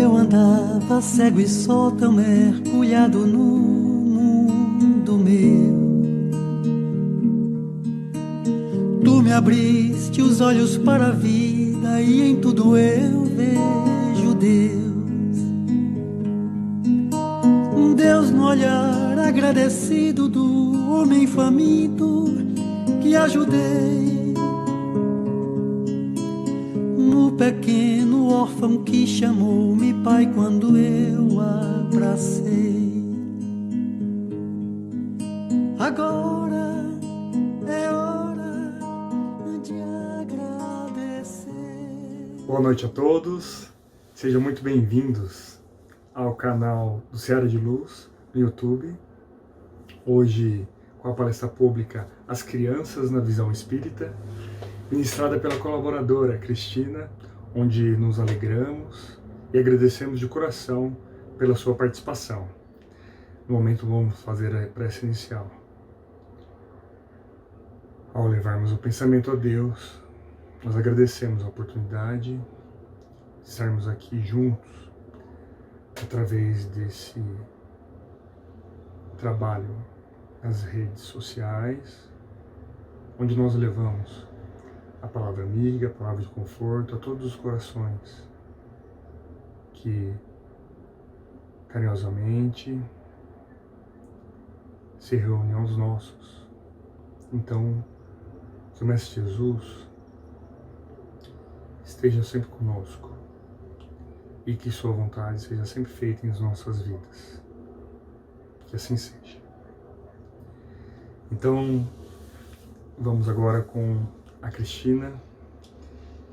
eu andava cego e só tão mergulhado no mundo meu. Tu me abriste os olhos para a vida e em tudo eu vejo Deus. Deus no olhar agradecido do homem faminto que ajudei, no pequeno órfão que chamou-me pai quando eu abracei. Agora é hora de agradecer. Boa noite a todos, sejam muito bem-vindos ao canal do Seara de Luz no YouTube. Hoje com a palestra pública As Crianças na Visão Espírita, ministrada pela colaboradora Cristina, onde nos alegramos e agradecemos de coração pela sua participação. No momento vamos fazer a prece inicial. Ao levarmos o pensamento a Deus, nós agradecemos a oportunidade de estarmos aqui juntos através desse trabalho nas redes sociais, onde nós levamos a palavra amiga, a palavra de conforto a todos os corações que carinhosamente se reúnem aos nossos. Então, que o Mestre Jesus esteja sempre conosco e que sua vontade seja sempre feita em nossas vidas. Que assim seja. Então, vamos agora com a Cristina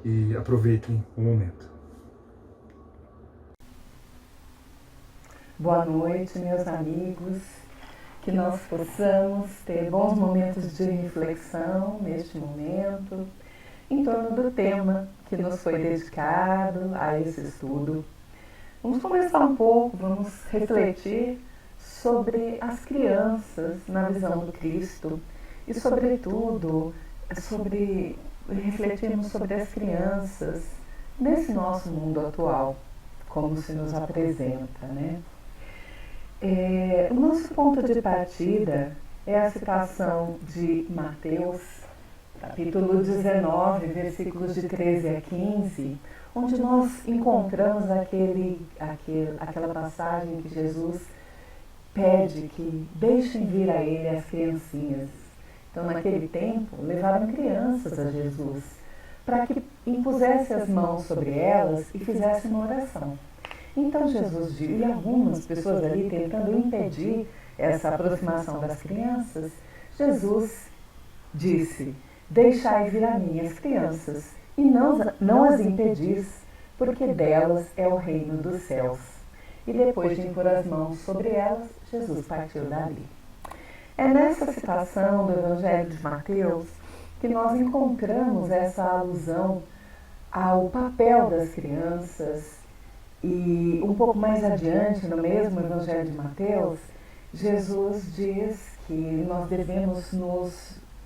e aproveitem o momento. Boa noite, meus amigos. Que nós possamos ter bons momentos de reflexão neste momento, em torno do tema que nos foi dedicado a esse estudo. Vamos conversar um pouco, vamos refletir sobre as crianças na visão do Cristo e, sobretudo, refletirmos sobre as crianças nesse nosso mundo atual, como se nos apresenta, né? O nosso ponto de partida é a citação de Mateus, capítulo 19, versículos de 13 a 15, onde nós encontramos aquela passagem que Jesus pede que deixem vir a Ele as criancinhas. Então, naquele tempo, levaram crianças a Jesus para que impusesse as mãos sobre elas e fizesse uma oração. Então Jesus e algumas pessoas ali tentando impedir essa aproximação das crianças, Jesus disse: deixai vir a mim as crianças e não as impedis, porque delas é o reino dos céus. E depois de impor as mãos sobre elas, Jesus partiu dali. É nessa citação do Evangelho de Mateus que nós encontramos essa alusão ao papel das crianças. E um pouco mais adiante, no mesmo Evangelho de Mateus, Jesus diz que nós devemos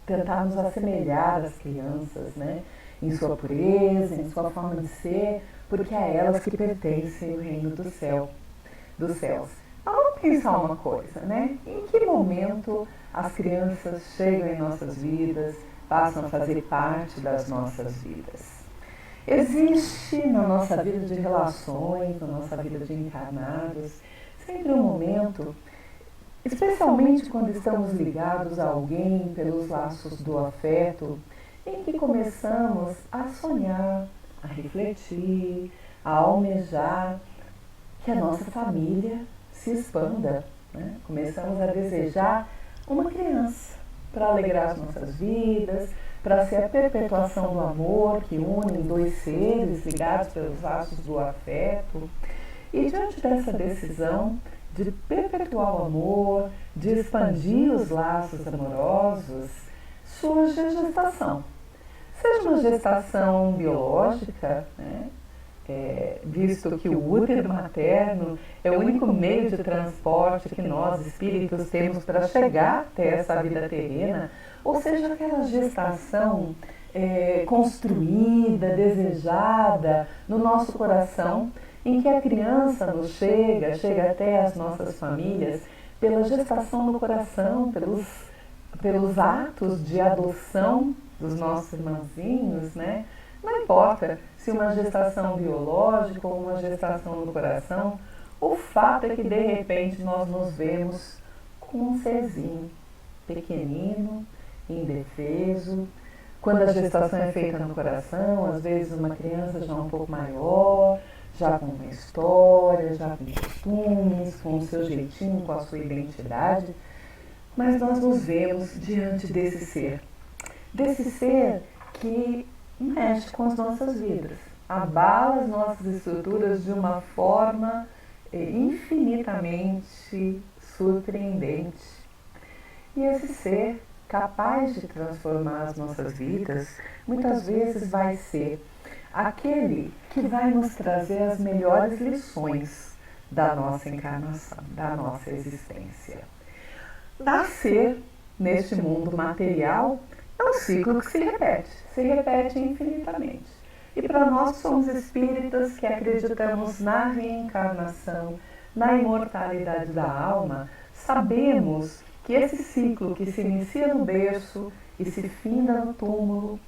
tentar nos assemelhar às crianças, né? Em sua pureza, em sua forma de ser, porque a elas que pertence o reino dos céus. Mas vamos pensar uma coisa, né? Em que momento as crianças chegam em nossas vidas, passam a fazer parte das nossas vidas? Existe na nossa vida de relações, na nossa vida de encarnados, sempre um momento, especialmente quando estamos ligados a alguém pelos laços do afeto, em que começamos a sonhar, a refletir, a almejar que a nossa família se expanda, né? Começamos a desejar uma criança para alegrar as nossas vidas, para ser a perpetuação do amor que une dois seres ligados pelos laços do afeto. E diante dessa decisão de perpetuar o amor, de expandir os laços amorosos, surge a gestação. Seja uma gestação biológica, né? Visto que o útero materno é o único meio de transporte que nós, espíritos, temos para chegar até essa vida terrena, ou seja, aquela gestação construída, desejada no nosso coração, em que a criança nos chega até as nossas famílias pela gestação no coração, pelos atos de adoção dos nossos irmãozinhos, né? Não importa se uma gestação biológica ou uma gestação no coração, o fato é que de repente nós nos vemos com um serzinho pequenino, indefeso. Quando a gestação é feita no coração, às vezes uma criança já um pouco maior, já com uma história, já com costumes, com o seu jeitinho, com a sua identidade, mas nós nos vemos diante desse ser que mexe com as nossas vidas, abala as nossas estruturas de uma forma infinitamente surpreendente. E esse ser capaz de transformar as nossas vidas, muitas vezes vai ser aquele que vai nos trazer as melhores lições da nossa encarnação, da nossa existência. Nascer neste mundo material é um ciclo que se repete infinitamente. E para nós que somos espíritas que acreditamos na reencarnação, na imortalidade da alma, sabemos que esse ciclo que se inicia no berço e se finda no túmulo,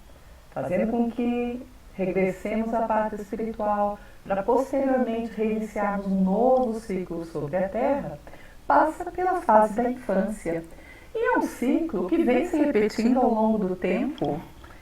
fazendo com que regressemos à parte espiritual, para posteriormente reiniciarmos um novo ciclo sobre a Terra, passa pela fase da infância. E é um ciclo que vem se repetindo ao longo do tempo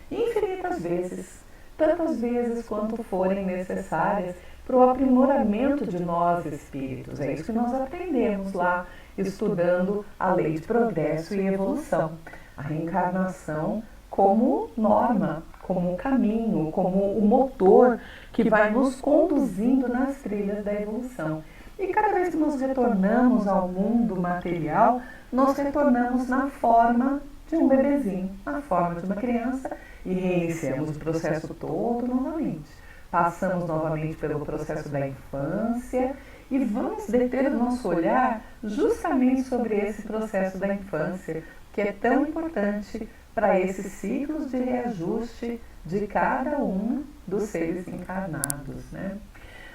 infinitas vezes, tantas vezes quanto forem necessárias para o aprimoramento de nós espíritos. É isso que nós aprendemos lá, estudando a lei de progresso e evolução. A reencarnação como norma, como um caminho, como o motor que vai nos conduzindo nas trilhas da evolução. E cada vez que nos retornamos ao mundo material, nós retornamos na forma de um bebezinho, na forma de uma criança, e reiniciamos o processo todo novamente. Passamos novamente pelo processo da infância e vamos deter o nosso olhar justamente sobre esse processo da infância, que é tão importante para esses ciclos de reajuste de cada um dos seres encarnados, né?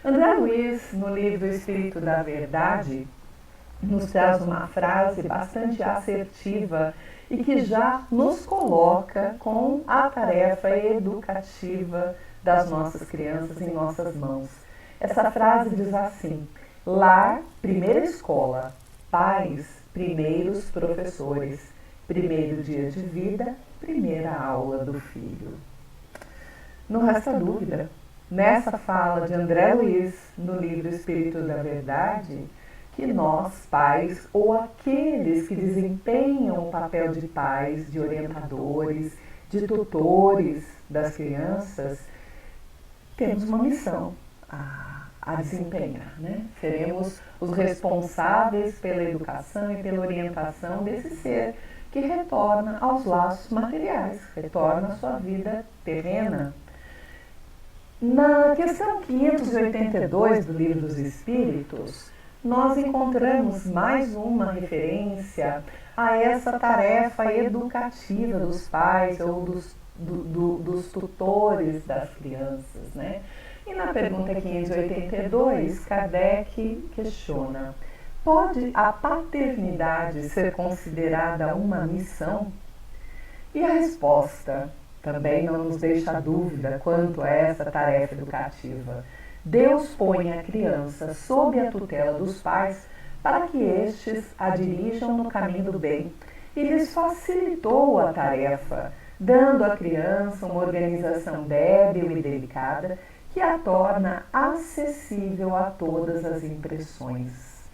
André Luiz, no livro Espírito da Verdade, nos traz uma frase bastante assertiva e que já nos coloca com a tarefa educativa das nossas crianças em nossas mãos. Essa frase diz assim: lar, primeira escola, pais, primeiros professores, primeiro dia de vida, primeira aula do filho. Não resta dúvida, nessa fala de André Luiz, no livro Espírito da Verdade, que nós, pais, ou aqueles que desempenham o papel de pais, de orientadores, de tutores das crianças, temos uma missão a desempenhar, né? Seremos os responsáveis pela educação e pela orientação desse ser que retorna aos laços materiais, retorna à sua vida terrena. Na questão 582 do Livro dos Espíritos, nós encontramos mais uma referência a essa tarefa educativa dos pais ou dos tutores das crianças, né? E na pergunta 582, Kardec questiona: pode a paternidade ser considerada uma missão? E a resposta também não nos deixa dúvida quanto a essa tarefa educativa. Deus põe a criança sob a tutela dos pais para que estes a dirijam no caminho do bem e lhes facilitou a tarefa, dando à criança uma organização débil e delicada que a torna acessível a todas as impressões.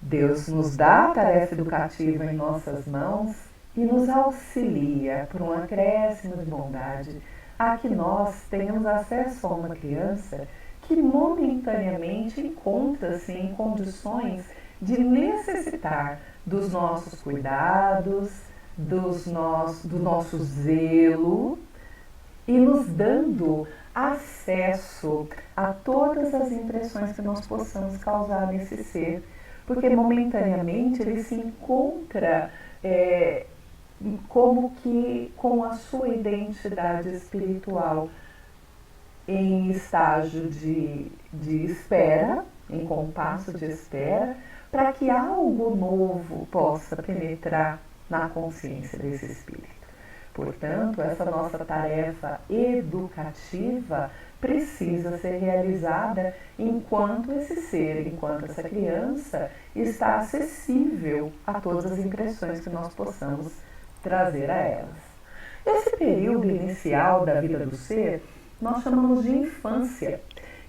Deus nos dá a tarefa educativa em nossas mãos e nos auxilia, por um acréscimo de bondade, a que nós tenhamos acesso a uma criança que momentaneamente encontra-se em condições de necessitar dos nossos cuidados, do nosso zelo e nos dando acesso a todas as impressões que nós possamos causar nesse ser, porque momentaneamente ele se encontra como que com a sua identidade espiritual em estágio de espera, em compasso de espera, para que algo novo possa penetrar na consciência desse espírito. Portanto, essa nossa tarefa educativa precisa ser realizada enquanto esse ser, enquanto essa criança está acessível a todas as impressões que nós possamos trazer a elas. Esse período inicial da vida do ser nós chamamos de infância.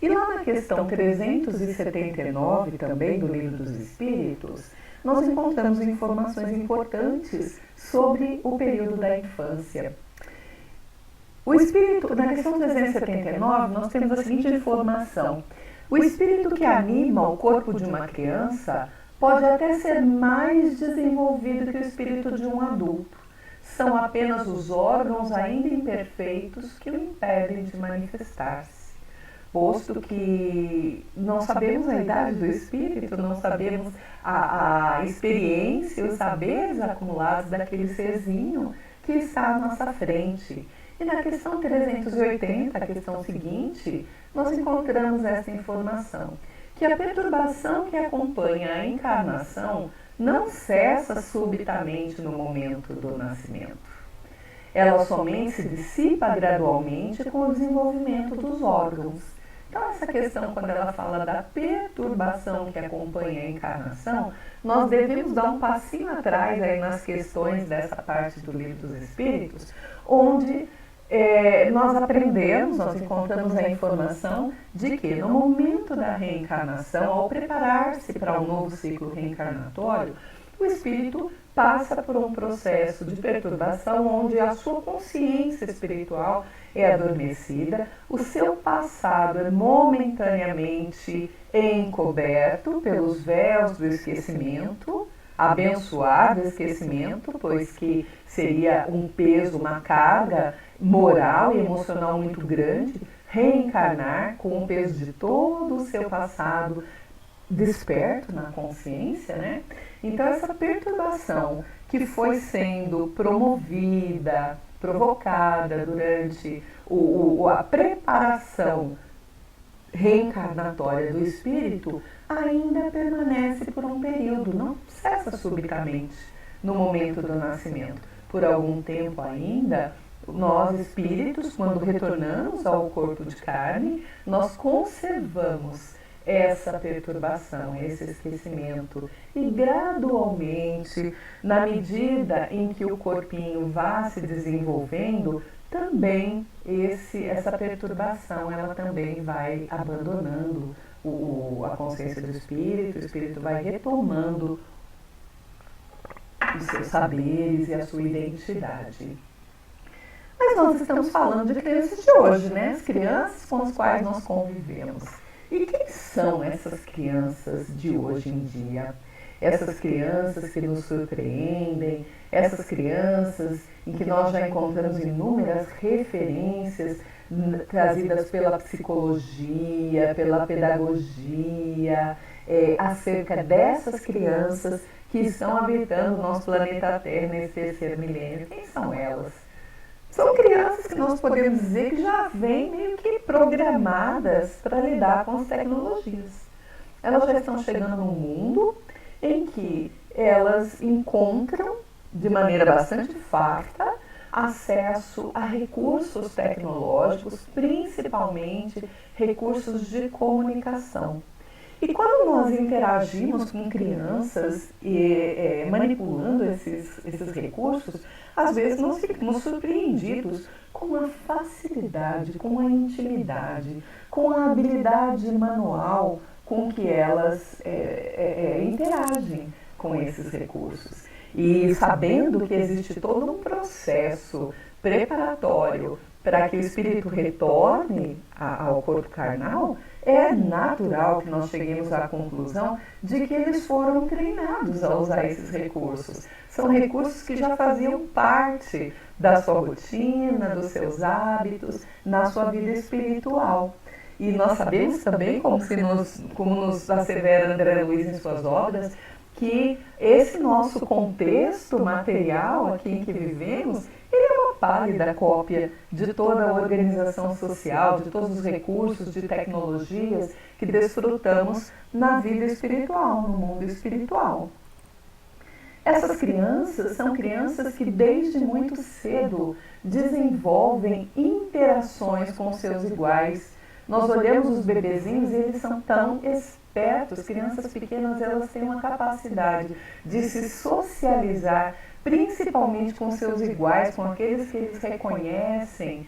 E lá na questão 379 também do Livro dos Espíritos, nós encontramos informações importantes sobre o período da infância. O espírito, na questão 379, nós temos a seguinte informação: o espírito que anima o corpo de uma criança pode até ser mais desenvolvido que o espírito de um adulto. São apenas os órgãos ainda imperfeitos que o impedem de manifestar-se. Posto que não sabemos a idade do espírito, não sabemos a experiência, os saberes acumulados daquele serzinho que está à nossa frente. E na questão 380, a questão seguinte, nós encontramos essa informação, que a perturbação que acompanha a encarnação não cessa subitamente no momento do nascimento. Ela somente se dissipa gradualmente com o desenvolvimento dos órgãos. Então, essa questão, quando ela fala da perturbação que acompanha a encarnação, nós devemos dar um passinho atrás aí nas questões dessa parte do Livro dos Espíritos, onde nós aprendemos, nós encontramos a informação de que no momento da reencarnação, ao preparar-se para um novo ciclo reencarnatório, o espírito passa por um processo de perturbação onde a sua consciência espiritual é adormecida, o seu passado é momentaneamente encoberto pelos véus do esquecimento, abençoado esquecimento, pois que seria um peso, uma carga moral e emocional muito grande, reencarnar com o peso de todo o seu passado desperto na consciência, né? Então essa perturbação que foi sendo promovida, provocada durante a preparação reencarnatória do espírito, ainda permanece por um período, não cessa subitamente no momento do nascimento. Por algum tempo ainda, nós espíritos, quando retornamos ao corpo de carne, nós conservamos essa perturbação, esse esquecimento. E gradualmente, na medida em que o corpinho vá se desenvolvendo, também essa perturbação, ela também vai abandonando a consciência do espírito, o espírito vai retomando os seus saberes e a sua identidade. Mas nós estamos falando de crianças de hoje, né? As crianças com as quais nós convivemos. E quem são essas crianças de hoje em dia? Essas crianças que nos surpreendem, essas crianças em que nós já encontramos inúmeras referências trazidas pela psicologia, pela pedagogia, acerca dessas crianças que estão habitando o nosso planeta Terra nesse terceiro milênio. Quem são elas? São crianças que nós podemos dizer que já vêm meio que programadas para lidar com as tecnologias. Elas já estão chegando num mundo em que elas encontram, de maneira bastante farta, acesso a recursos tecnológicos, principalmente recursos de comunicação. E quando nós interagimos com crianças manipulando esses recursos, às vezes nós ficamos surpreendidos com a facilidade, com a intimidade, com a habilidade manual com que elas interagem com esses recursos. E sabendo que existe todo um processo preparatório para que o espírito retorne ao corpo carnal, é natural que nós cheguemos à conclusão de que eles foram treinados a usar esses recursos. São recursos que já faziam parte da sua rotina, dos seus hábitos, na sua vida espiritual. E nós sabemos também, como nos assevera André Luiz em suas obras, que esse nosso contexto material aqui em que vivemos, ele é uma pálida cópia de toda a organização social, de todos os recursos, de tecnologias que desfrutamos na vida espiritual, no mundo espiritual. Essas crianças são crianças que desde muito cedo desenvolvem interações com seus iguais. Nós olhamos os bebezinhos e eles são tão espertos. Crianças pequenas, elas têm uma capacidade de se socializar, principalmente com seus iguais, com aqueles que eles reconhecem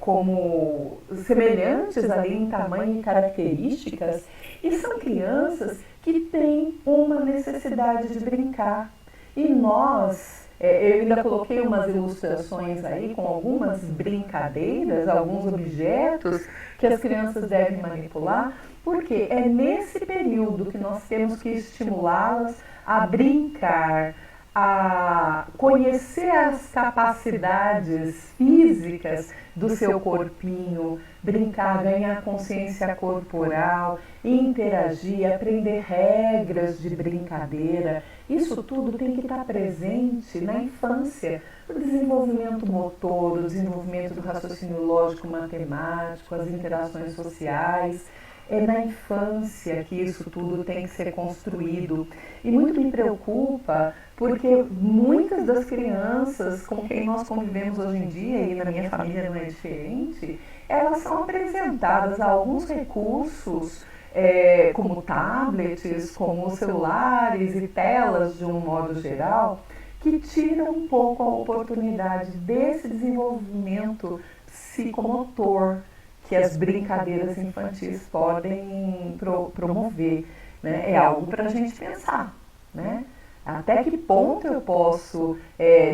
como semelhantes ali em tamanho e características. E são crianças que têm uma necessidade de brincar. E nós, eu ainda coloquei umas ilustrações aí com algumas brincadeiras, alguns objetos que as crianças devem manipular, porque é nesse período que nós temos que estimulá-las a brincar, a conhecer as capacidades físicas do seu corpinho, brincar, ganhar consciência corporal, interagir, aprender regras de brincadeira. Isso tudo tem que estar presente na infância, o desenvolvimento motor, o desenvolvimento do raciocínio lógico matemático, as interações sociais. É na infância que isso tudo tem que ser construído. E muito me preocupa porque muitas das crianças com quem nós convivemos hoje em dia, e na minha família não é diferente, elas são apresentadas a alguns recursos, como tablets, como celulares e telas de um modo geral, que tiram um pouco a oportunidade desse desenvolvimento psicomotor que as brincadeiras infantis podem promover, né? É algo para a gente pensar, né? Até que ponto eu posso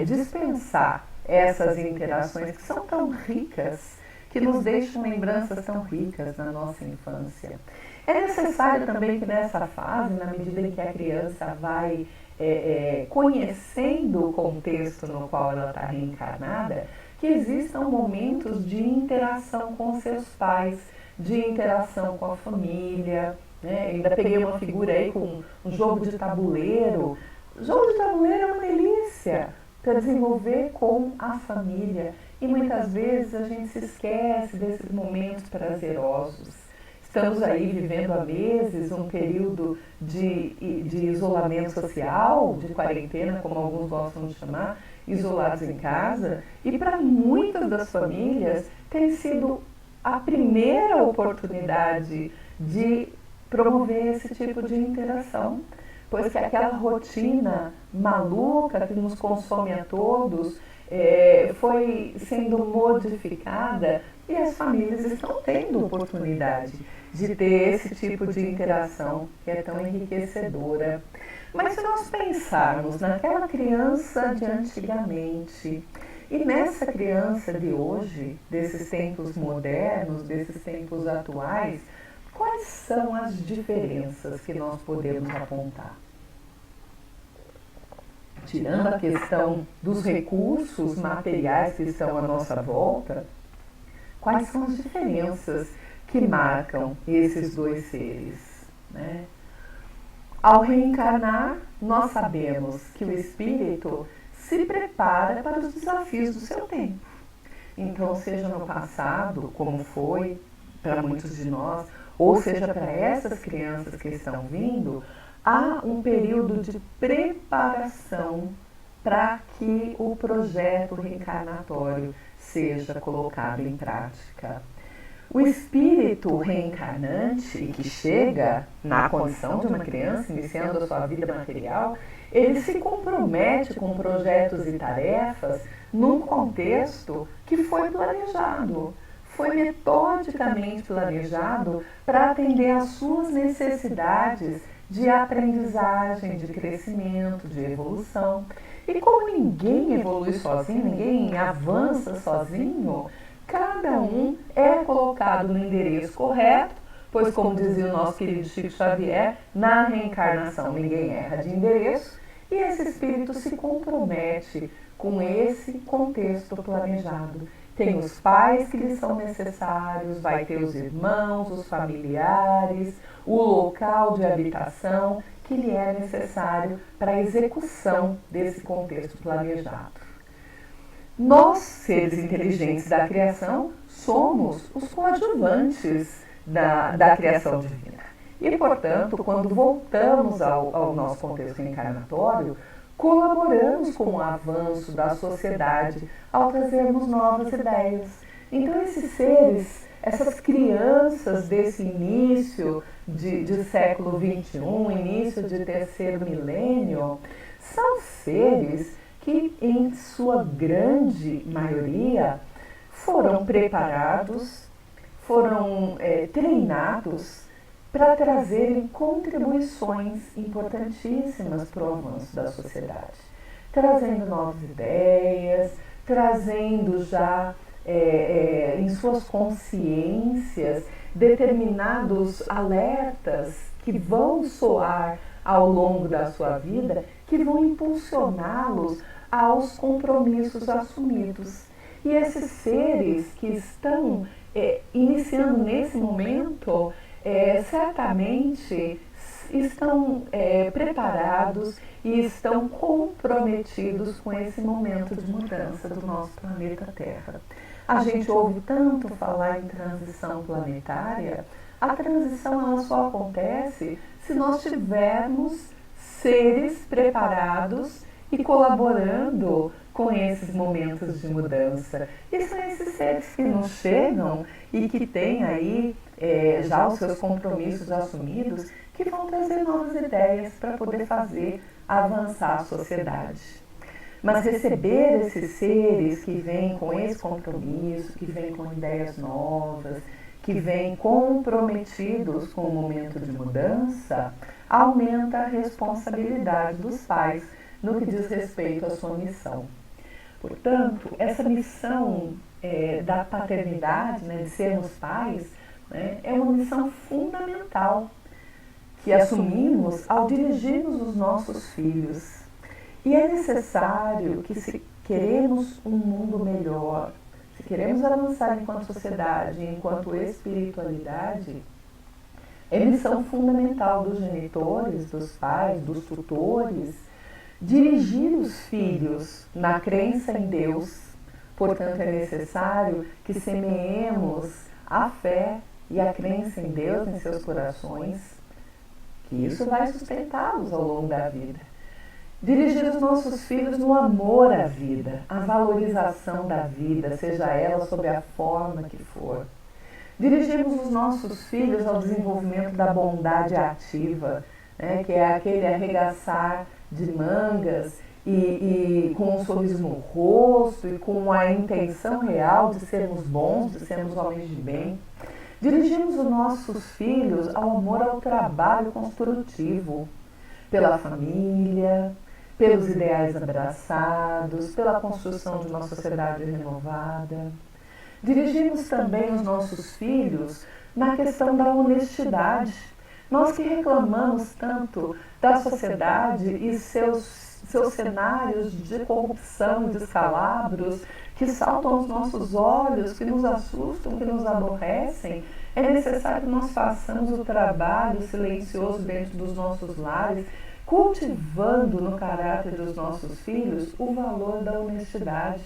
dispensar essas interações que são tão ricas, que nos deixam lembranças tão ricas na nossa infância. É necessário também que nessa fase, na medida em que a criança vai conhecendo o contexto no qual ela está reencarnada, que existam momentos de interação com seus pais, de interação com a família, né? Ainda peguei uma figura aí com um jogo de tabuleiro. O jogo de tabuleiro é uma delícia para desenvolver com a família. E muitas vezes a gente se esquece desses momentos prazerosos. Estamos aí vivendo há meses um período de isolamento social, de quarentena, como alguns gostam de chamar, isolados em casa, e para muitas das famílias tem sido a primeira oportunidade de promover esse tipo de interação, pois que aquela rotina maluca que nos consome a todos foi sendo modificada e as famílias estão tendo oportunidade de ter esse tipo de interação que é tão enriquecedora. Mas se nós pensarmos naquela criança de antigamente e nessa criança de hoje, desses tempos modernos, desses tempos atuais, quais são as diferenças que nós podemos apontar? Tirando a questão dos recursos materiais que estão à nossa volta, quais são as diferenças que marcam esses dois seres, né? Ao reencarnar, nós sabemos que o espírito se prepara para os desafios do seu tempo. Então, seja no passado, como foi para muitos de nós, ou seja para essas crianças que estão vindo, há um período de preparação para que o projeto reencarnatório seja colocado em prática. O espírito reencarnante que chega na condição de uma criança, iniciando a sua vida material, ele se compromete com projetos e tarefas num contexto que foi planejado, foi metodicamente planejado para atender às suas necessidades de aprendizagem, de crescimento, de evolução. E como ninguém evolui sozinho, ninguém avança sozinho, cada um é colocado no endereço correto, pois, como dizia o nosso querido Chico Xavier, na reencarnação ninguém erra de endereço, e esse espírito se compromete com esse contexto planejado. Tem os pais que lhe são necessários, vai ter os irmãos, os familiares, o local de habitação que lhe é necessário para a execução desse contexto planejado. Nós, seres inteligentes da criação, somos os coadjuvantes da criação divina. E, portanto, quando voltamos ao nosso contexto encarnatório, colaboramos com o avanço da sociedade ao trazermos novas ideias. Então, esses seres, essas crianças desse início de século XXI, início de terceiro milênio, são seres que, em sua grande maioria, foram preparados, foram treinados para trazerem contribuições importantíssimas para o avanço da sociedade, trazendo novas ideias, trazendo já em suas consciências determinados alertas que vão soar ao longo da sua vida, que vão impulsioná-los aos compromissos assumidos. E esses seres que estão iniciando nesse momento, certamente estão preparados e estão comprometidos com esse momento de mudança do nosso planeta Terra. A gente ouve tanto falar em transição planetária. A transição ela só acontece se nós tivermos seres preparados e colaborando com esses momentos de mudança. E são esses seres que nos chegam e que têm aí já os seus compromissos assumidos, que vão trazer novas ideias para poder fazer avançar a sociedade. Mas receber esses seres que vêm com esse compromisso, que vêm com ideias novas, que vêm comprometidos com o momento de mudança, aumenta a responsabilidade dos pais no que diz respeito à sua missão. Portanto, essa missão da paternidade, de sermos pais, é uma missão fundamental que assumimos ao dirigirmos os nossos filhos. E é necessário que, se queremos um mundo melhor, se queremos avançar enquanto sociedade, enquanto espiritualidade, é missão fundamental dos genitores, dos pais, dos tutores, dirigir os filhos na crença em Deus. Portanto, é necessário que semeemos a fé e a crença em Deus em seus corações, que isso vai sustentá-los ao longo da vida. Dirigir os nossos filhos no amor à vida, à valorização da vida, seja ela sob a forma que for. Dirigirmos os nossos filhos ao desenvolvimento da bondade ativa, que é aquele arregaçar de mangas e com um sorriso no rosto e com a intenção real de sermos bons, de sermos homens de bem. Dirigimos os nossos filhos ao amor ao trabalho construtivo, pela família, pelos ideais abraçados, pela construção de uma sociedade renovada. Dirigimos também os nossos filhos na questão da honestidade. Nós que reclamamos tanto da sociedade e seus cenários de corrupção e descalabros que saltam aos nossos olhos, que nos assustam, que nos aborrecem, é necessário que nós façamos o trabalho silencioso dentro dos nossos lares, cultivando no caráter dos nossos filhos o valor da honestidade,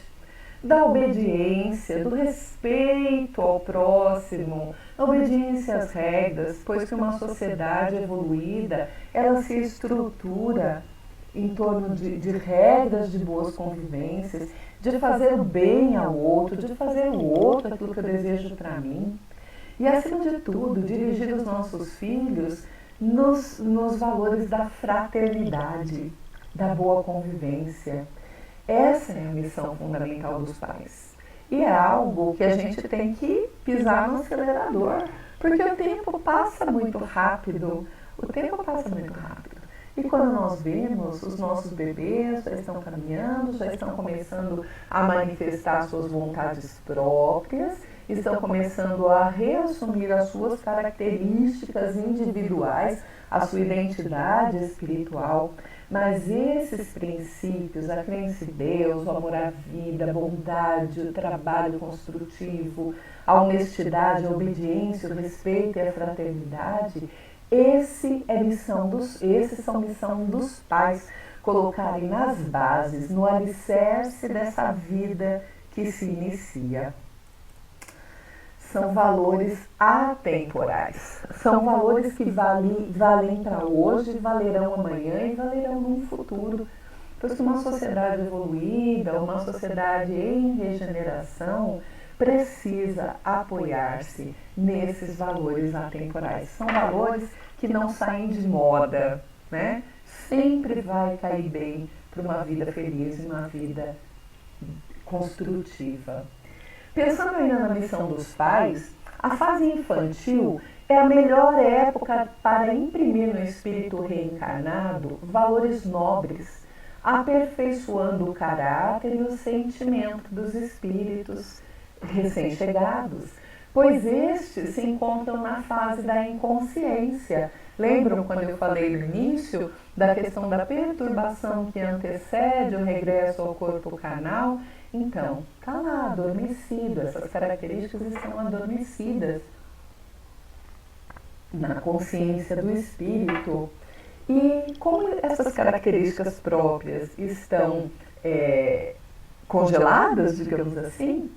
da obediência, do respeito ao próximo, da obediência às regras, pois que uma sociedade evoluída, ela se estrutura em torno de regras de boas convivências, de fazer o bem ao outro, de fazer o outro aquilo que eu desejo para mim. E, acima de tudo, dirigir os nossos filhos nos valores da fraternidade, da boa convivência. Essa é a missão fundamental dos pais. E é algo que a gente tem que pisar no acelerador, porque o tempo passa muito rápido. O tempo passa muito rápido. E quando nós vemos, os nossos bebês já estão caminhando, já estão começando a manifestar suas vontades próprias, estão começando a reassumir as suas características individuais, a sua identidade espiritual. Mas esses princípios, a crença em Deus, o amor à vida, a bondade, o trabalho construtivo, a honestidade, a obediência, o respeito e a fraternidade, esses são missão dos pais, colocarem nas bases, no alicerce dessa vida que se inicia. São valores atemporais, são valores que valem para hoje, valerão amanhã e valerão no futuro. Pois uma sociedade evoluída, uma sociedade em regeneração, precisa apoiar-se nesses valores atemporais. São valores que não saem de moda, né? Sempre vai cair bem para uma vida feliz e uma vida construtiva. Pensando ainda na missão dos pais, a fase infantil é a melhor época para imprimir no espírito reencarnado valores nobres, aperfeiçoando o caráter e o sentimento dos espíritos recém-chegados, pois estes se encontram na fase da inconsciência. Lembram quando eu falei no início da questão da perturbação que antecede o regresso ao corpo carnal? Então, está lá adormecido, essas características estão adormecidas na consciência do espírito. E como essas características próprias estão congeladas, digamos assim,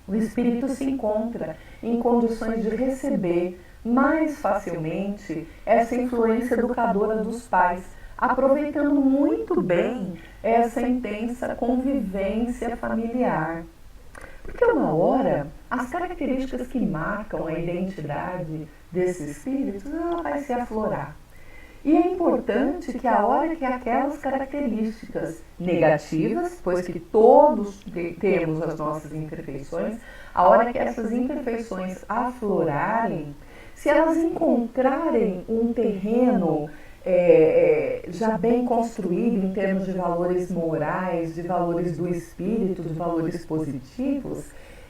o espírito se encontra em condições de receber mais facilmente essa influência educadora dos pais, aproveitando muito bem essa intensa convivência familiar. Porque uma hora, as características que marcam a identidade desses espíritos, ela vai se aflorar. E é importante que a hora que aquelas características negativas, pois que todos temos as nossas imperfeições, a hora que essas imperfeições aflorarem, se elas encontrarem um terreno já bem construído em termos de valores morais, de valores do espírito, de valores positivos,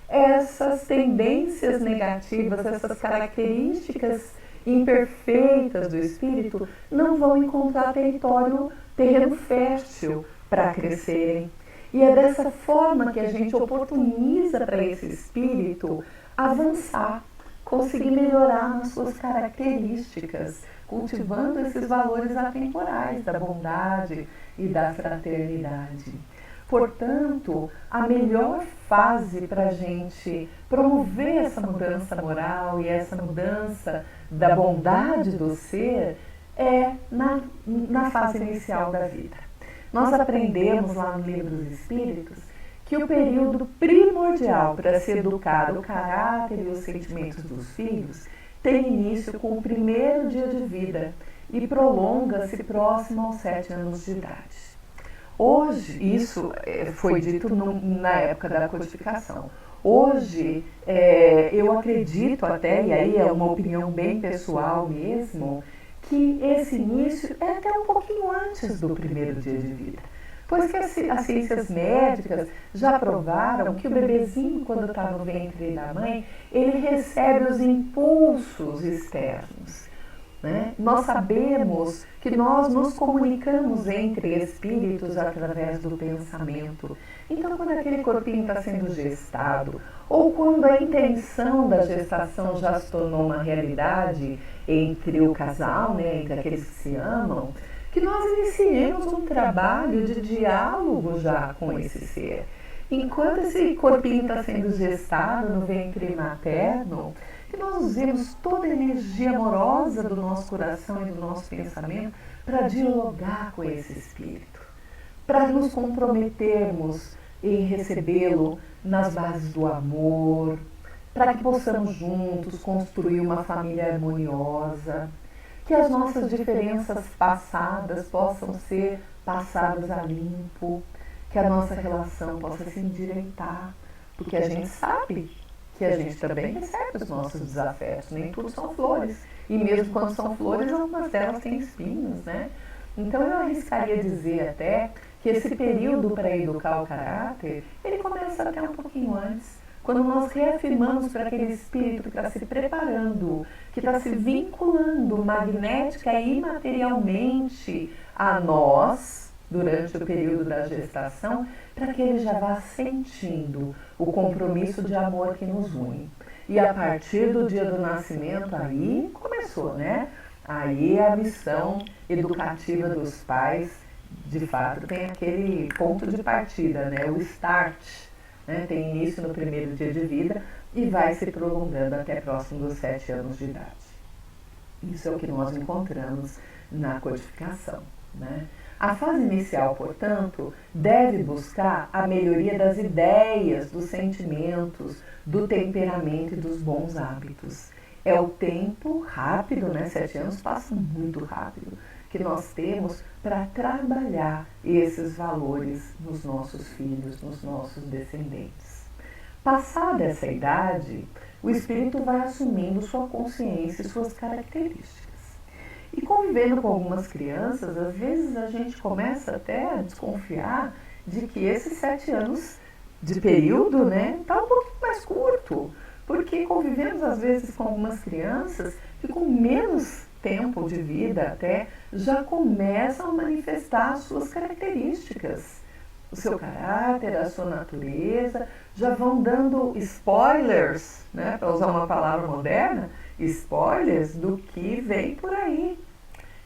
essas tendências negativas, essas características imperfeitas do espírito não vão encontrar terreno fértil para crescerem. E é dessa forma que a gente oportuniza para esse espírito avançar, conseguir melhorar nas suas características, cultivando esses valores atemporais da bondade e da fraternidade. Portanto, a melhor fase para a gente promover essa mudança moral e essa mudança da bondade do ser é na fase inicial da vida. Nós aprendemos lá no Livro dos Espíritos que o período primordial para se educar o caráter e os sentimentos dos filhos tem início com o primeiro dia de vida e prolonga-se próximo aos 7 anos de idade. Hoje, isso foi dito na época da codificação. Hoje, eu acredito até, e aí é uma opinião bem pessoal mesmo, que esse início é até um pouquinho antes do primeiro dia de vida. Pois que as ciências médicas já provaram que o bebezinho, quando está no ventre da mãe, ele recebe os impulsos externos. Né? Nós sabemos que nós nos comunicamos entre espíritos através do pensamento. Então, quando aquele corpinho está sendo gestado, ou quando a intenção da gestação já se tornou uma realidade entre o casal, né, entre aqueles que se amam, que nós iniciemos um trabalho de diálogo já com esse ser. Enquanto esse corpinho está sendo gestado no ventre materno, que nós usemos toda a energia amorosa do nosso coração e do nosso pensamento para dialogar com esse espírito, para nos comprometermos em recebê-lo nas bases do amor, para que possamos juntos construir uma família harmoniosa, que as nossas diferenças passadas possam ser passadas a limpo, que a nossa relação possa se endireitar, porque a gente sabe que a gente também recebe os nossos desafetos, nem tudo são flores, e mesmo quando são flores, algumas delas têm espinhos, né? Então eu arriscaria dizer até que esse período para educar o caráter, ele começa até um pouquinho antes, quando nós reafirmamos para aquele espírito que está se preparando, que está se vinculando magnética e imaterialmente a nós, durante o período da gestação, para que ele já vá sentindo o compromisso de amor que nos une. E a partir do dia do nascimento, aí começou, né? Aí a missão educativa dos pais, de fato, tem aquele ponto de partida, né? O start, né? Tem início no primeiro dia de vida e vai se prolongando até próximo dos 7 anos de idade. Isso é o que nós encontramos na codificação, né? A fase inicial, portanto, deve buscar a melhoria das ideias, dos sentimentos, do temperamento e dos bons hábitos. É o tempo rápido, né? 7 anos passam muito rápido, que nós temos para trabalhar esses valores nos nossos filhos, nos nossos descendentes. Passada essa idade, o espírito vai assumindo sua consciência e suas características. E convivendo com algumas crianças, às vezes a gente começa até a desconfiar de que esses 7 anos de período, né, está um pouquinho mais curto, porque convivemos às vezes com algumas crianças que com menos tempo de vida até já começam a manifestar as suas características, o seu caráter, a sua natureza, já vão dando spoilers, né, para usar uma palavra moderna, spoilers do que vem por aí.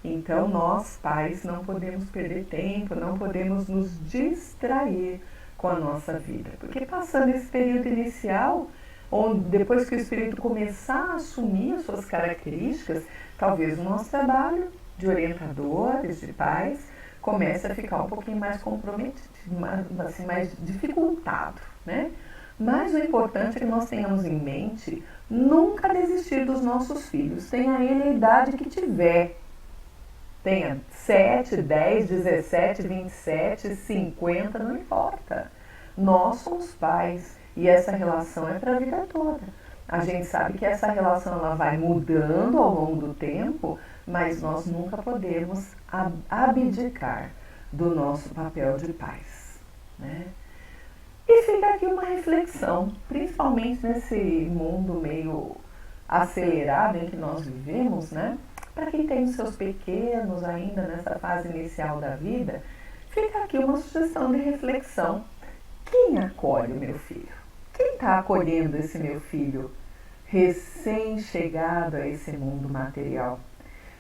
Então nós, pais, não podemos perder tempo, não podemos nos distrair com a nossa vida, porque passando esse período inicial, onde depois que o espírito começar a assumir as suas características, talvez o nosso trabalho de orientadores, de pais, comece a ficar um pouquinho mais comprometido, assim, mais dificultado, né? Mas o importante é que nós tenhamos em mente nunca desistir dos nossos filhos, tenha ele a idade que tiver. Tenha 7, 10, 17, 27, 50, não importa. Nós somos pais e essa relação é para a vida toda. A gente sabe que essa relação ela vai mudando ao longo do tempo, mas nós nunca podemos abdicar do nosso papel de pais, né? E fica aqui uma reflexão, principalmente nesse mundo meio acelerado em que nós vivemos, né? Para quem tem os seus pequenos ainda nessa fase inicial da vida, fica aqui uma sugestão de reflexão. Quem acolhe o meu filho? Quem está acolhendo esse meu filho recém-chegado a esse mundo material?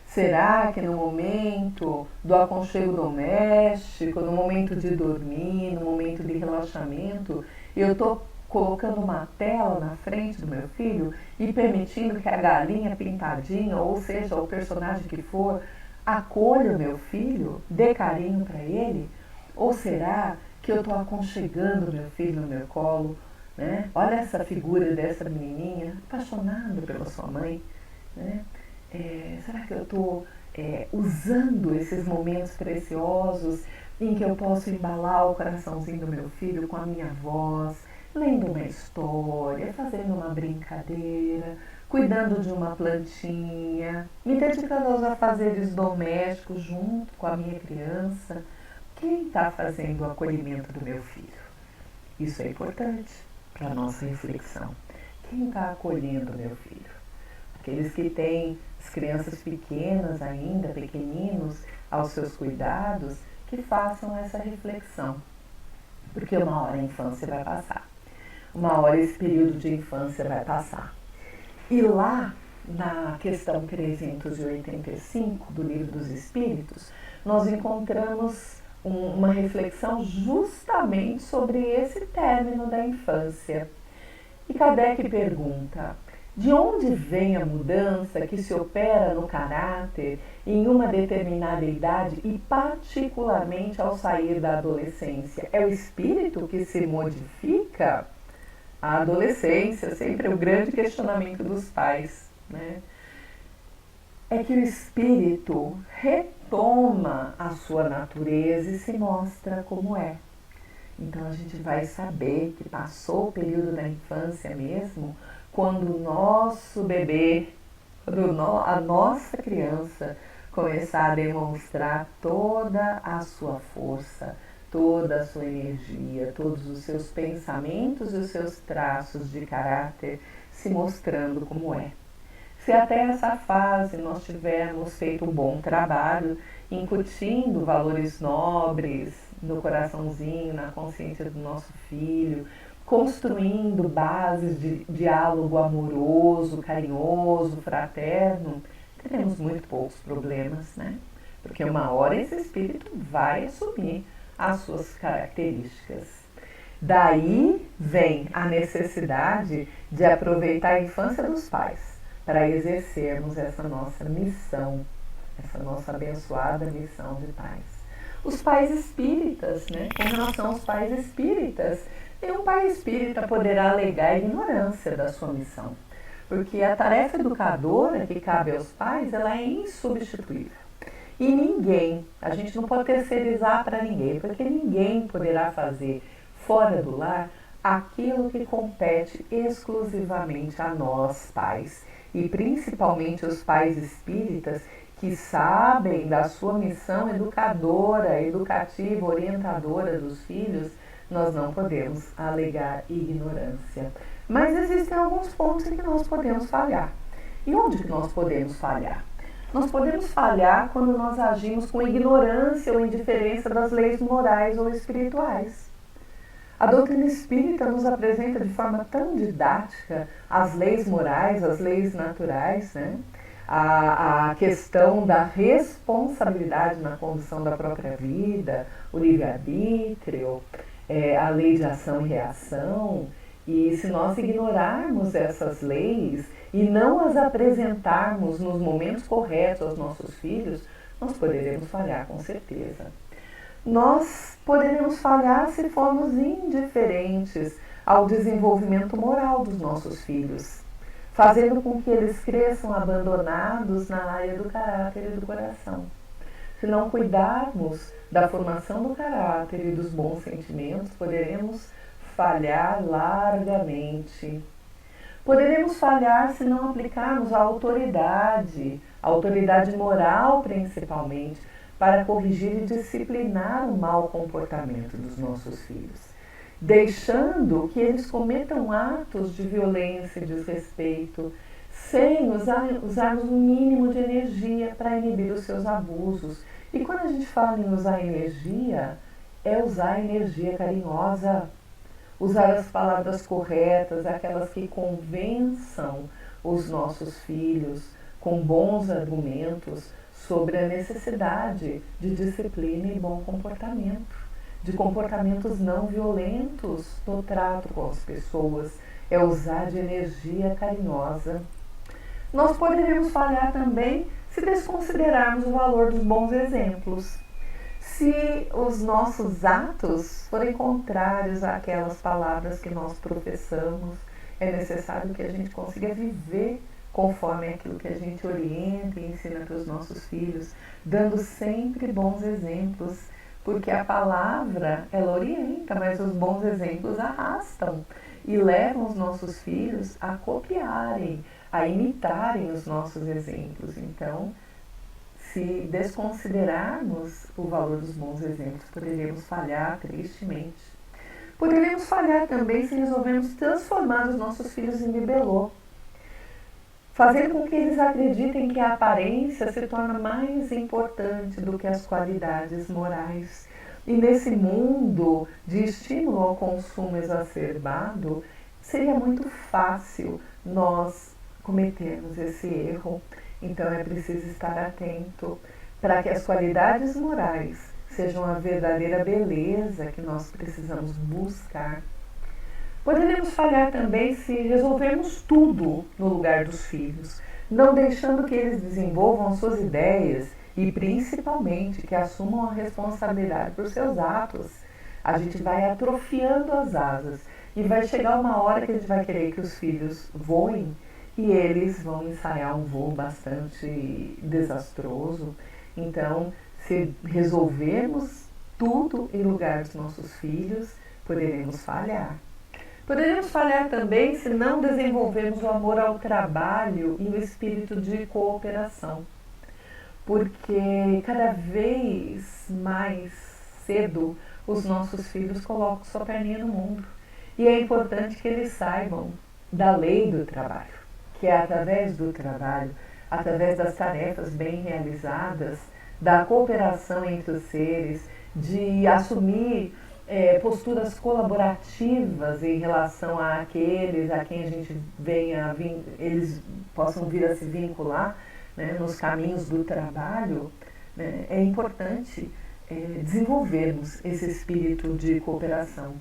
Será que no momento do aconchego doméstico, no momento de dormir, no momento de relaxamento, eu estou colocando uma tela na frente do meu filho e permitindo que a galinha pintadinha, ou seja, o personagem que for, acolha o meu filho, dê carinho para ele? Ou será que eu estou aconchegando o meu filho no meu colo, né? Olha essa figura dessa menininha, apaixonada pela sua mãe, né? Será que eu estou usando esses momentos preciosos em que eu posso embalar o coraçãozinho do meu filho com a minha voz, lendo uma história, fazendo uma brincadeira, cuidando de uma plantinha, me dedicando aos afazeres domésticos junto com a minha criança? Quem está fazendo o acolhimento do meu filho? Isso é importante para a nossa reflexão. Quem está acolhendo o meu filho? Aqueles que têm as crianças pequenas ainda, pequeninos, aos seus cuidados, que façam essa reflexão. Porque uma hora a infância vai passar. Uma hora esse período de infância vai passar. E lá, na questão 385 do Livro dos Espíritos, nós encontramos uma reflexão justamente sobre esse término da infância. E Kardec pergunta: de onde vem a mudança que se opera no caráter em uma determinada idade e particularmente ao sair da adolescência? É o espírito que se modifica? A adolescência sempre é o grande questionamento dos pais, né? É que o espírito retoma a sua natureza e se mostra como é. Então a gente vai saber que passou o período da infância mesmo, quando o nosso bebê, quando a nossa criança começar a demonstrar toda a sua força, toda a sua energia, todos os seus pensamentos e os seus traços de caráter se mostrando como é. Se até essa fase nós tivermos feito um bom trabalho, incutindo valores nobres no coraçãozinho, na consciência do nosso filho, construindo bases de diálogo amoroso, carinhoso, fraterno, teremos muito poucos problemas, né? Porque uma hora esse espírito vai assumir as suas características. Daí vem a necessidade de aproveitar a infância dos pais para exercermos essa nossa missão, essa nossa abençoada missão de pais. Os pais espíritas, né? Com relação aos pais espíritas, nenhum pai espírita poderá alegar a ignorância da sua missão, porque a tarefa educadora que cabe aos pais, ela é insubstituível. E ninguém, a gente não pode terceirizar para ninguém, porque ninguém poderá fazer fora do lar aquilo que compete exclusivamente a nós pais, e principalmente os pais espíritas que sabem da sua missão educadora, educativa, orientadora dos filhos. Nós não podemos alegar ignorância. Mas existem alguns pontos em que nós podemos falhar. E onde que nós podemos falhar? Nós podemos falhar quando nós agimos com ignorância ou indiferença das leis morais ou espirituais. A doutrina espírita nos apresenta de forma tão didática as leis morais, as leis naturais, né? A questão da responsabilidade na condução da própria vida, o livre-arbítrio, a lei de ação e reação. E se nós ignorarmos essas leis e não as apresentarmos nos momentos corretos aos nossos filhos, nós poderemos falhar com certeza. Nós poderemos falhar se formos indiferentes ao desenvolvimento moral dos nossos filhos, fazendo com que eles cresçam abandonados na área do caráter e do coração. Se não cuidarmos da formação do caráter e dos bons sentimentos, poderemos falhar largamente. Poderemos falhar se não aplicarmos a autoridade moral principalmente, para corrigir e disciplinar o mau comportamento dos nossos filhos, deixando que eles cometam atos de violência e desrespeito, sem usarmos o mínimo de energia para inibir os seus abusos. E quando a gente fala em usar energia, é usar energia carinhosa, usar as palavras corretas, aquelas que convençam os nossos filhos com bons argumentos sobre a necessidade de disciplina e bom comportamento, de comportamentos não violentos no trato com as pessoas, é usar de energia carinhosa. Nós poderemos falhar também se desconsiderarmos o valor dos bons exemplos. Se os nossos atos forem contrários àquelas palavras que nós professamos, é necessário que a gente consiga viver conforme aquilo que a gente orienta e ensina para os nossos filhos, dando sempre bons exemplos, porque a palavra, ela orienta, mas os bons exemplos arrastam e levam os nossos filhos a copiarem, a imitarem os nossos exemplos. Então, se desconsiderarmos o valor dos bons exemplos, poderemos falhar tristemente. Poderemos falhar também se resolvermos transformar os nossos filhos em bibelô, fazendo com que eles acreditem que a aparência se torna mais importante do que as qualidades morais. E nesse mundo de estímulo ao consumo exacerbado, seria muito fácil nós cometermos esse erro. Então é preciso estar atento para que as qualidades morais sejam a verdadeira beleza que nós precisamos buscar. Poderemos falhar também se resolvermos tudo no lugar dos filhos, não deixando que eles desenvolvam suas ideias e principalmente que assumam a responsabilidade por seus atos. A gente vai atrofiando as asas e vai chegar uma hora que a gente vai querer que os filhos voem e eles vão ensaiar um voo bastante desastroso. Então, se resolvermos tudo em lugar dos nossos filhos, poderemos falhar. Poderemos falhar também se não desenvolvermos o amor ao trabalho e o espírito de cooperação, porque cada vez mais cedo os nossos filhos colocam sua perninha no mundo. E é importante que eles saibam da lei do trabalho, que é através do trabalho, através das tarefas bem realizadas, da cooperação entre os seres, de assumir posturas colaborativas em relação àqueles a quem a gente eles possam vir a se vincular, né, nos caminhos do trabalho, né, é importante desenvolvermos esse espírito de cooperação.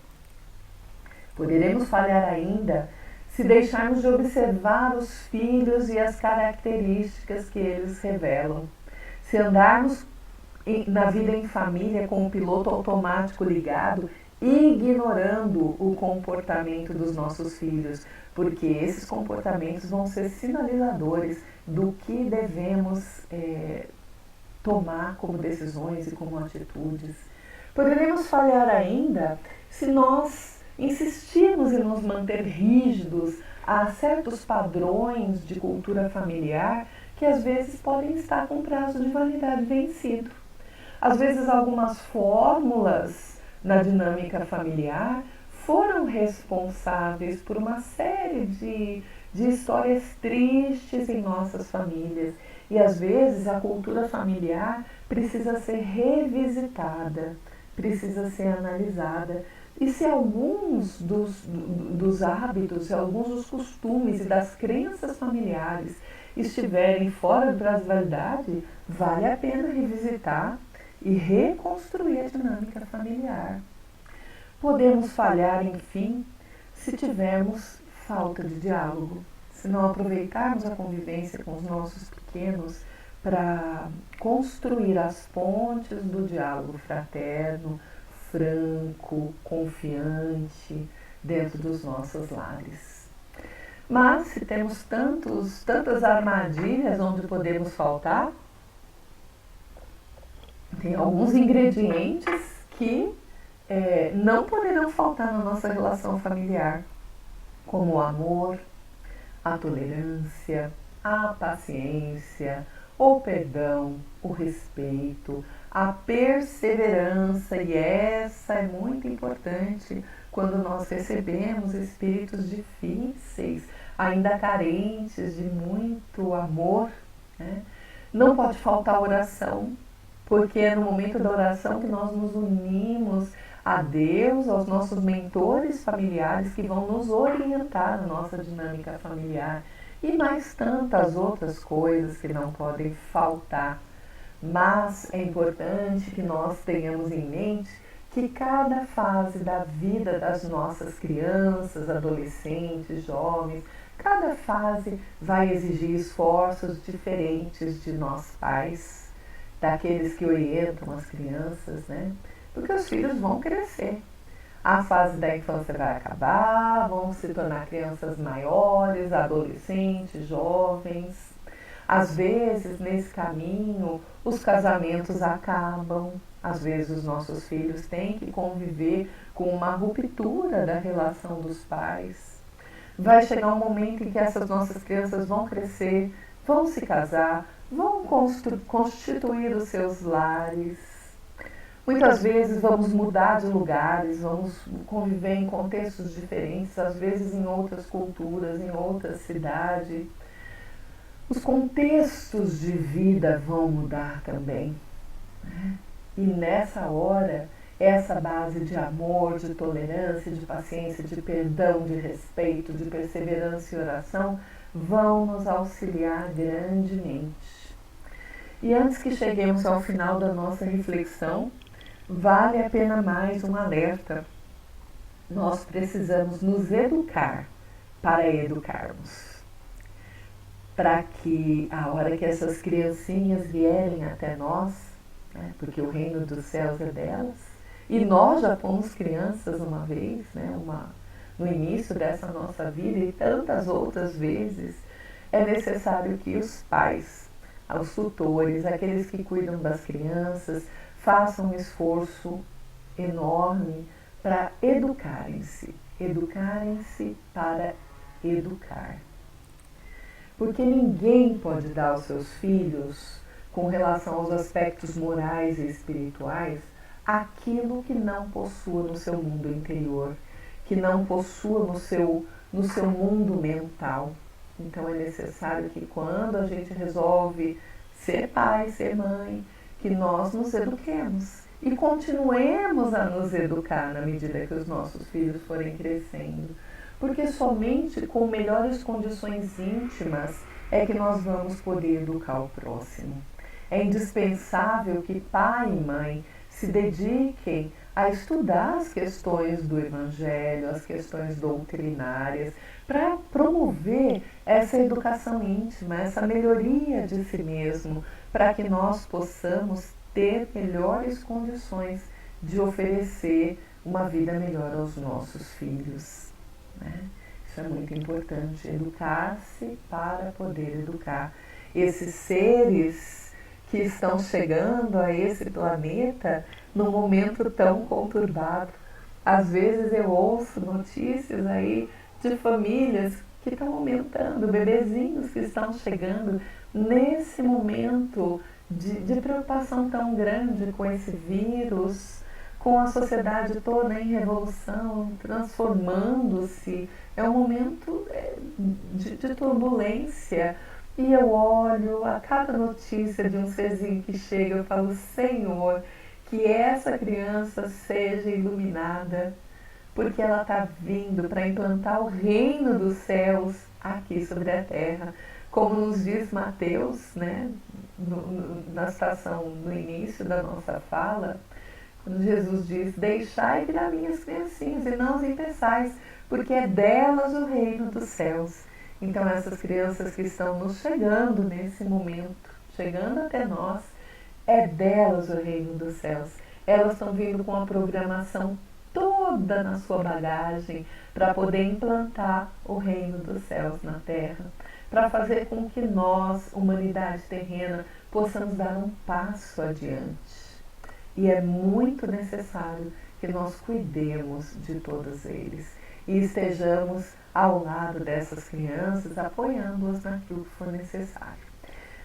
Poderemos falhar ainda se deixarmos de observar os filhos e as características que eles revelam. Se andarmos na vida em família com o piloto automático ligado, ignorando o comportamento dos nossos filhos, porque esses comportamentos vão ser sinalizadores do que devemos tomar como decisões e como atitudes. Poderemos falhar ainda se nós insistirmos em nos manter rígidos a certos padrões de cultura familiar que às vezes podem estar com prazo de validade vencido. Às vezes algumas fórmulas na dinâmica familiar foram responsáveis por uma série de histórias tristes em nossas famílias. E às vezes a cultura familiar precisa ser revisitada, precisa ser analisada. E se alguns dos hábitos, se alguns dos costumes e das crenças familiares estiverem fora do prazo de validade, vale a pena revisitar e reconstruir a dinâmica familiar. Podemos falhar, enfim, se tivermos falta de diálogo, se não aproveitarmos a convivência com os nossos pequenos para construir as pontes do diálogo fraterno, franco, confiante dentro dos nossos lares. Mas se temos tantas armadilhas onde podemos faltar, tem alguns ingredientes que não poderão faltar na nossa relação familiar, como o amor, a tolerância, a paciência, o perdão, o respeito, a perseverança, e essa é muito importante quando nós recebemos espíritos difíceis, ainda carentes de muito amor, né? Não pode faltar oração, porque é no momento da oração que nós nos unimos a Deus, aos nossos mentores familiares que vão nos orientar na nossa dinâmica familiar e mais tantas outras coisas que não podem faltar. Mas é importante que nós tenhamos em mente que cada fase da vida das nossas crianças, adolescentes, jovens, cada fase vai exigir esforços diferentes de nós pais, daqueles que orientam as crianças, né? Porque os filhos vão crescer. A fase da infância vai acabar, vão se tornar crianças maiores, adolescentes, jovens. Às vezes, nesse caminho, os casamentos acabam. Às vezes, os nossos filhos têm que conviver com uma ruptura da relação dos pais. Vai chegar um momento em que essas nossas crianças vão crescer, vão se casar, vão constituir os seus lares. Muitas vezes vamos mudar de lugares, vamos conviver em contextos diferentes, às vezes em outras culturas, em outra cidade. Os contextos de vida vão mudar também, né? E nessa hora, essa base de amor, de tolerância, de paciência, de perdão, de respeito, de perseverança e oração vão nos auxiliar grandemente. E antes que cheguemos ao final da nossa reflexão, vale a pena mais um alerta. Nós precisamos nos educar para educarmos. Para que a hora que essas criancinhas vierem até nós, né, porque o reino dos céus é delas, e nós já fomos crianças uma vez, né, no início dessa nossa vida e tantas outras vezes, é necessário que os pais, os tutores, aqueles que cuidam das crianças, façam um esforço enorme para educarem-se para educar. Porque ninguém pode dar aos seus filhos, com relação aos aspectos morais e espirituais, aquilo que não possua no seu mundo interior, que não possua no seu mundo mental. Então é necessário que quando a gente resolve ser pai, ser mãe, que nós nos eduquemos e continuemos a nos educar na medida que os nossos filhos forem crescendo. porque somente com melhores condições íntimas é que nós vamos poder educar o próximo. É indispensável que pai e mãe se dediquem a estudar as questões do Evangelho, as questões doutrinárias, para promover essa educação íntima, essa melhoria de si mesmo, para que nós possamos ter melhores condições de oferecer uma vida melhor aos nossos filhos, né? Isso é muito importante, educar-se para poder educar esses seres que estão chegando a esse planeta num momento tão conturbado. Às vezes eu ouço notícias aí de famílias que estão aumentando, bebezinhos que estão chegando nesse momento de preocupação tão grande com esse vírus, com a sociedade toda em revolução, transformando-se. É um momento de turbulência. E eu olho a cada notícia de um serzinho que chega, eu falo, Senhor, que essa criança seja iluminada, porque ela está vindo para implantar o reino dos céus aqui sobre a terra. Como nos diz Mateus, né, na citação no início da nossa fala, quando Jesus diz, deixai vir a minhas criancinhas e não os impeçais, porque é delas o reino dos céus. Então essas crianças que estão nos chegando nesse momento, chegando até nós, é delas o reino dos céus. Elas estão vindo com a programação toda na sua bagagem para poder implantar o reino dos céus na terra, para fazer com que nós, humanidade terrena, possamos dar um passo adiante. E é muito necessário que nós cuidemos de todos eles e estejamos ao lado dessas crianças, apoiando-as naquilo que for necessário.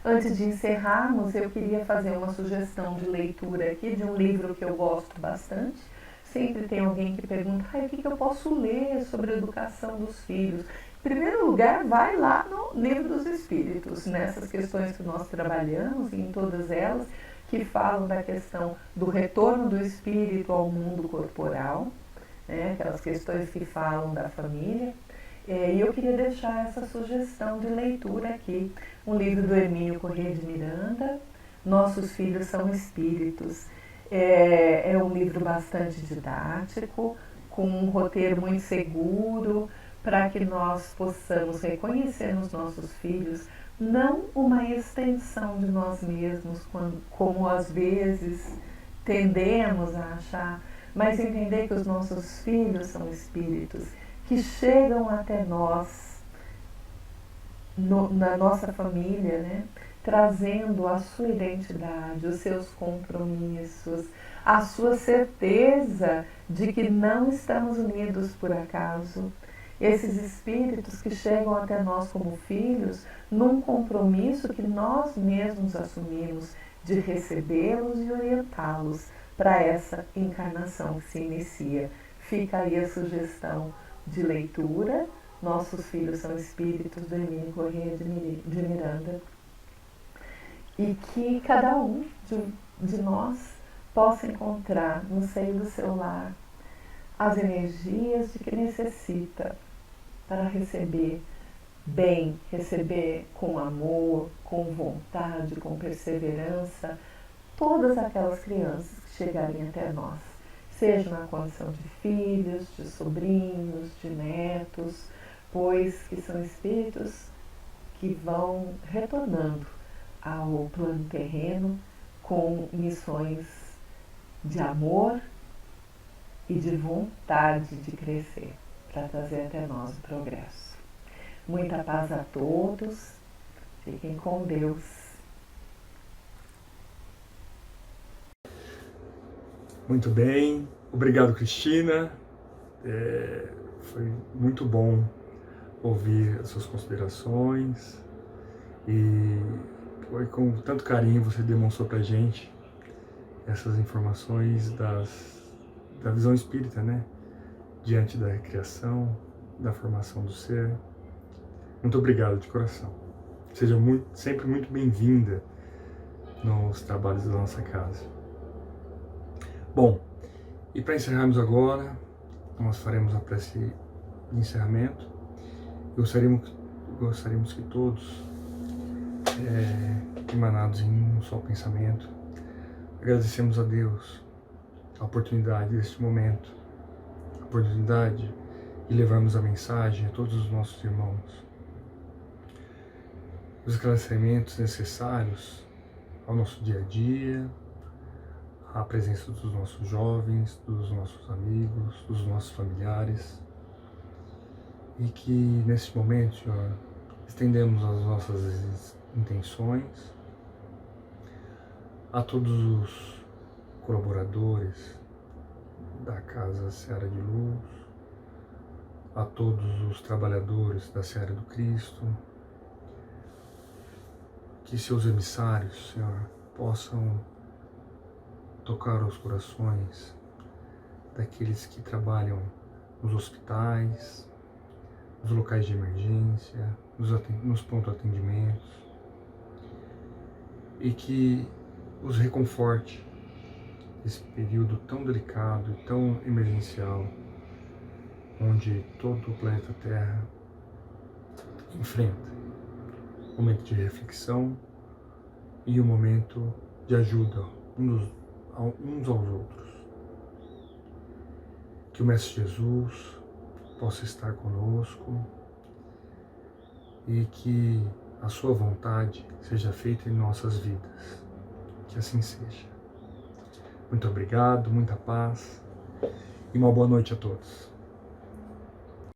Antes de encerrarmos, eu queria fazer uma sugestão de leitura aqui de um livro que eu gosto bastante. Sempre tem alguém que pergunta, o que eu posso ler sobre a educação dos filhos? Em primeiro lugar, vai lá no Livro dos Espíritos, nessas questões que nós trabalhamos, e em todas elas, que falam da questão do retorno do espírito ao mundo corporal, né, aquelas questões que falam da família. E eu queria deixar essa sugestão de leitura aqui, um livro do Hermínio Corrêa de Miranda, Nossos Filhos São Espíritos. É um livro bastante didático, com um roteiro muito seguro, para que nós possamos reconhecer nos nossos filhos não uma extensão de nós mesmos, como às vezes tendemos a achar, mas entender que os nossos filhos são espíritos que chegam até nós, na nossa família, né? Trazendo a sua identidade, os seus compromissos, a sua certeza de que não estamos unidos por acaso. Esses espíritos que chegam até nós como filhos, num compromisso que nós mesmos assumimos de recebê-los e orientá-los para essa encarnação que se inicia. Fica aí a sugestão de leitura, Nossos Filhos São Espíritos, do Hermínio Corrêa de Miranda. E que cada um de nós possa encontrar no seio do seu lar as energias de que necessita para receber bem, receber com amor, com vontade, com perseverança, todas aquelas crianças que chegarem até nós, seja na condição de filhos, de sobrinhos, de netos, pois que são espíritos que vão retornando ao plano terreno com missões de amor e de vontade de crescer, para trazer até nós o progresso. Muita paz a todos, fiquem com Deus. Muito bem, obrigado, Cristina. Foi muito bom ouvir as suas considerações e foi com tanto carinho você demonstrou pra gente essas informações da visão espírita, né? Diante da criação, da formação do ser. Muito obrigado de coração. Seja sempre muito bem-vinda nos trabalhos da nossa casa. Bom, e para encerrarmos agora, nós faremos a prece de encerramento. Gostaríamos que todos, emanados em um só pensamento, agradecemos a Deus a oportunidade deste momento, a oportunidade de levarmos a mensagem a todos os nossos irmãos, os esclarecimentos necessários ao nosso dia a dia, à presença dos nossos jovens, dos nossos amigos, dos nossos familiares, e que nesse momento, Senhor, estendemos as nossas intenções a todos os colaboradores da Casa Seara de Luz, a todos os trabalhadores da Seara do Cristo, que seus emissários, Senhor, possam tocar os corações daqueles que trabalham nos hospitais, nos locais de emergência, nos pronto atendimentos, e que os reconforte nesse período tão delicado e tão emergencial, onde todo o planeta Terra enfrenta um momento de reflexão e um momento de ajuda uns aos outros. Que o Mestre Jesus possa estar conosco e que a sua vontade seja feita em nossas vidas. Que assim seja. Muito obrigado, muita paz e uma boa noite a todos.